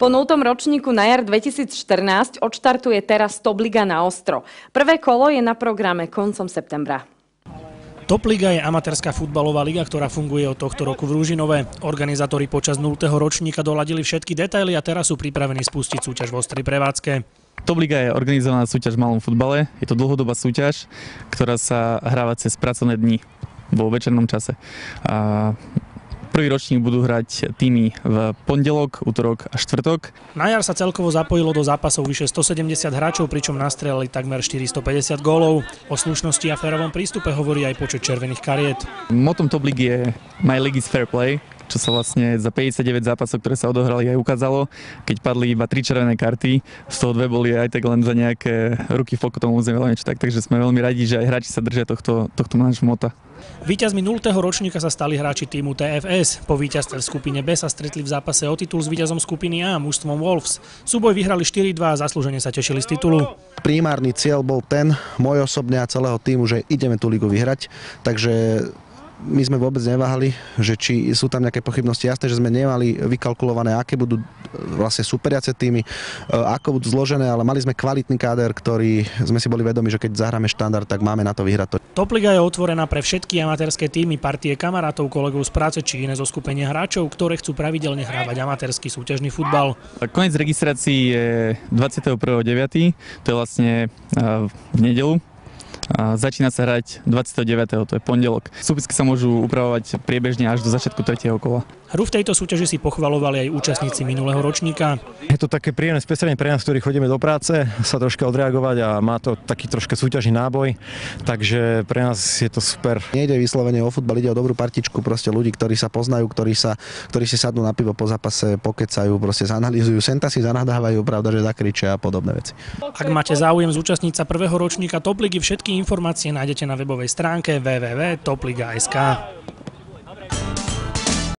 Po 0. ročníku na jar 2014 odštartuje teraz Top Liga na Ostro. Prvé kolo je na programe koncom septembra. Top Liga je amatérska futbalová liga, ktorá funguje od tohto roku v Ružinove. Organizátori počas 0. ročníka doladili všetky detaily a teraz sú pripravení spustiť súťaž v ostrej prevádzke. Top Liga je organizovaná súťaž v malom futbale. Je to dlhodobá súťaž, ktorá sa hráva cez pracovné dni vo večernom čase. Prvý ročník budú hrať týmy v pondelok, utorok a štvrtok. Na jar sa celkovo zapojilo do zápasov vyše 170 hráčov, pričom nastrelili takmer 450 gólov. O slušnosti a férovom prístupe hovorí aj počet červených kariet. Motom Top Ligy je My League is Fair Play, čo sa vlastne za 59 zápasov, ktoré sa odohrali, aj ukázalo. Keď padli iba 3 červené karty, z toho 2 boli aj tak len za nejaké ruky v pokutovom území, takže sme veľmi radi, že aj hráči sa držia tohto nášho mota. Víťazmi 0. ročníka sa stali hráči týmu TFS. Po víťazstve v skupine B sa stretli v zápase o titul s víťazom skupiny A, mužstvom Wolves. Súboj vyhrali 4-2 a zaslúžene sa tešili z titulu. Primárny cieľ bol ten, môj osobne a celého týmu, že ideme tú ligu vyhrať, takže my sme vôbec neváhali, že či sú tam nejaké pochybnosti. Jasné, že sme nemali vykalkulované, aké budú vlastne superiace týmy, ako budú zložené, ale mali sme kvalitný káder, ktorý sme si boli vedomi, že keď zahráme štandard, tak máme na to vyhrať. Top Liga je otvorená pre všetky amatérske týmy, partie kamarátov, kolegov z práce či iné zoskupenie hráčov, ktoré chcú pravidelne hrávať amatérsky súťažný futbal. Koniec registrácií je 21.9., to je vlastne v nedeľu. Začína sa hrať 29. to je pondelok. Súpisky sa môžu upravovať priebežne až do začiatku 3. kola. Hru v tejto súťaži si pochvalovali aj účastníci minulého ročníka. Je to také príjemné spestrenie pre nás, ktorí chodíme do práce, sa troška odreagovať a má to taký troška súťažný náboj, takže pre nás je to super. Nejde vyslovene o futbal, ide o dobrú partičku, proste ľudí, ktorí sa poznajú, ktorí si sadnú na pivo po zápase, pokecajú, proste zanalýzujú, senta si zanadávajú, pravda, že zakričia a podobné veci. Ak máte záujem zúčastniť sa prvého ročníka Top Ligy, všetky informácie nájdete na webovej stránke www.topliga.sk.